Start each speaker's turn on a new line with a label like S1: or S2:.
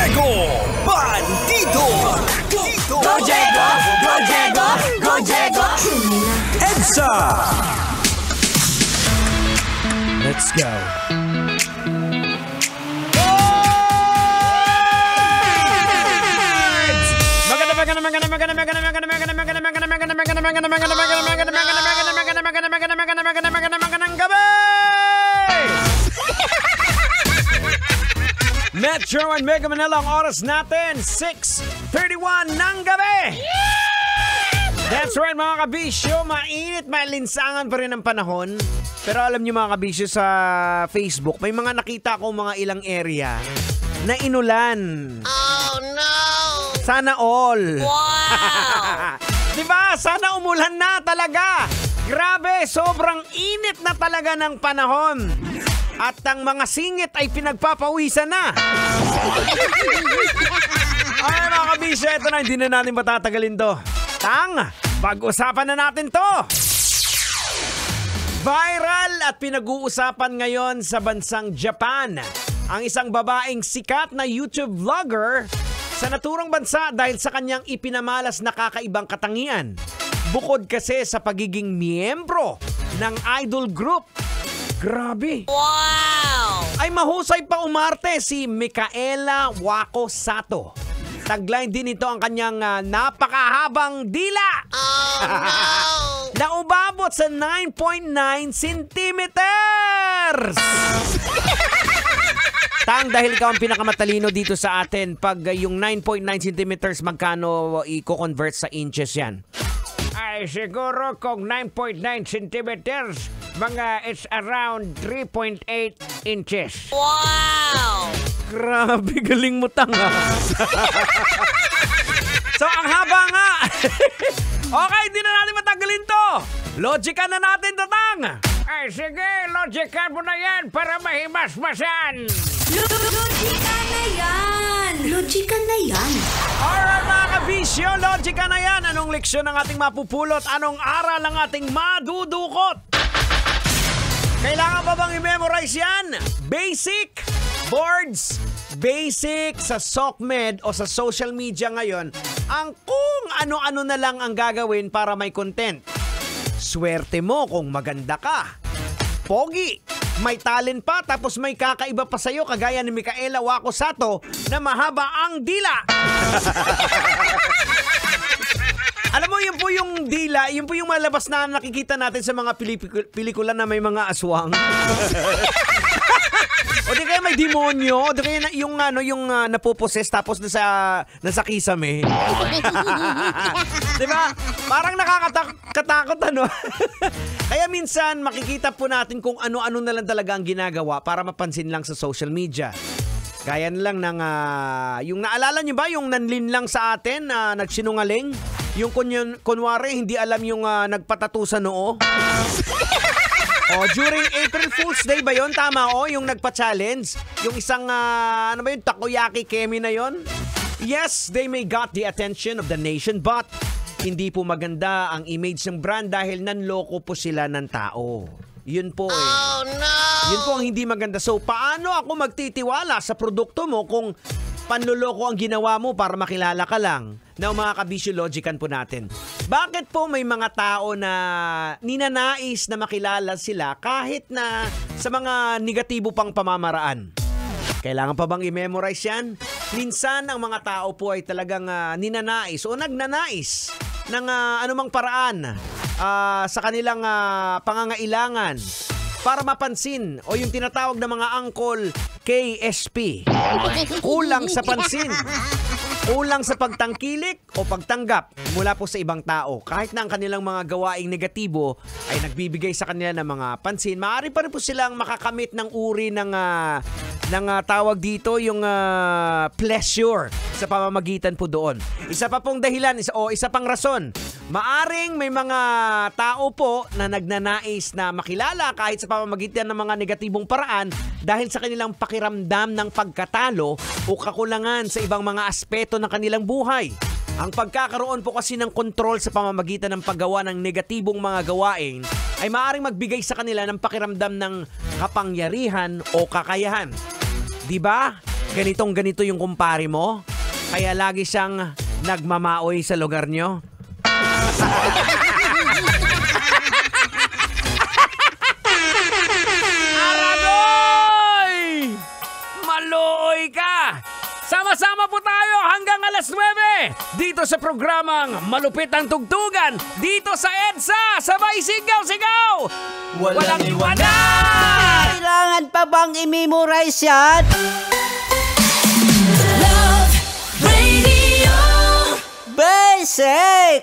S1: Diego Bandido.
S2: Go Diego! Go Diego! Go Diego!
S1: EDSA.
S3: Let's go. Metro and Mega Manila ang oras natin, 6:31 ng gabi. That's right mga kabisyo, mainit, malinsangan pa rin ang panahon. Pero alam niyo mga kabisyo, sa Facebook, may mga nakita ko mga ilang area na inulan.
S2: Oh no!
S3: Sana all.
S2: Wow!
S3: Diba? Sana umulan na talaga. Grabe, sobrang init na talaga ng panahon. At ang mga singit ay pinagpapawisan na. Ay mga kabisyo, ito na, hindi na natin matatagalin to. Pag-usapan na natin to. Viral at pinag-uusapan ngayon sa bansang Japan ang isang babaeng sikat na YouTube vlogger sa naturang bansa dahil sa kanyang ipinamalas na kakaibang katangian. Bukod kasi sa pagiging miyembro ng idol group. Grabe!
S2: Wow!
S3: Ay mahusay pa umarte si Micaela Wako Sato. Tagline din ito ang kanyang napakahabang dila.
S2: Oh no!
S3: Na umabot sa 9.9 centimeters. Dahil ikaw ang pinakamatalino dito sa atin, pag yung 9.9 centimeters, magkano i-convert sa inches yan? Ay, siguro kung 9.9 centimeters, it's around 3.8 inches.
S2: Wow!
S3: Grabe, galing mo tanga. So, ang haba nga. Okay, hindi na natin matagalin to. Logican na natin to, Tang. Ay, sige, logican mo na yan para mahimas-masan.
S4: Logika na yan! Logika na yan!
S3: Alright mga kabisyo, logican na yan. Anong leksyon ang ating mapupulot? Anong aral ang ating madudukot? Kailangan ba bang i-memorize yan? Basic boards, basic sa SOCMED o sa social media ngayon, ang kung ano-ano na lang ang gagawin para may content. Swerte mo kung maganda ka. Pogi, may talent pa, tapos may kakaiba pa sa'yo kagaya ni Micaela Wako Sato na mahaba ang dila. Alam mo, yun po yung dila, yun po yung malabas na nakikita natin sa mga pelikula na may mga aswang. O di kaya may demonyo, o di kaya yung napoposes tapos nasa kisame. Diba? Parang nakakatakot ano. Kaya minsan makikita po natin kung ano-ano na lang talaga ang ginagawa para mapansin lang sa social media. Gaya na lang ng, yung naalala nyo ba yung nanlin lang sa atin na nagsinungaling? Yung kunwari hindi alam yung nagpatato sa noo? During April Fool's Day ba yon? Tama yung nagpa-challenge. Yung isang, takoyaki kemi na yon? Yes, they may got the attention of the nation, but hindi po maganda ang image ng brand dahil nanloko po sila ng tao. Yun po
S2: Oh no!
S3: Yun po ang hindi maganda. So, paano ako magtitiwala sa produkto mo kung panloloko ang ginawa mo para makilala ka lang? Na mga kabisyo, logican po natin. Bakit po may mga tao na ninanais na makilala sila kahit na sa mga negatibo pang pamamaraan? Kailangan pa bang i-memorize yan? Minsan, ang mga tao po ay talagang ninanais o nagnanais ng anumang paraan sa kanilang pangangailangan para mapansin o yung tinatawag na mga angkol KSP. Kulang sa pansin. Kulang sa pagtangkilik o pagtanggap mula po sa ibang tao. Kahit na ang kanilang mga gawaing negatibo ay nagbibigay sa kanila ng mga pansin, maaari pa rin po silang makakamit ng uri ng tawag dito, yung pleasure sa pamamagitan po doon. Isa pa pong dahilan, isa pang rason, maaring may mga tao po na nagnanais na makilala kahit sa pamamagitan ng mga negatibong paraan dahil sa kanilang pakiramdam ng pagkatalo o kakulangan sa ibang mga aspeto ng kanilang buhay. Ang pagkakaroon po kasi ng kontrol sa pamamagitan ng paggawa ng negatibong mga gawain ay maaaring magbigay sa kanila ng pakiramdam ng kapangyarihan o kakayahan. Diba? ganito yung kumpare mo? Kaya lagi siyang nagmamaoy sa lugar nyo? Aragoy! Maluoy ka! Sama-sama po tayo hanggang alas 9 dito sa programang Malupit ang Tugtugan dito sa EDSA. Sabay sigaw-sigaw! Walang iwanan!
S2: Kailangan pa bang i-memorize yan?
S4: Love Radio.
S2: Basic!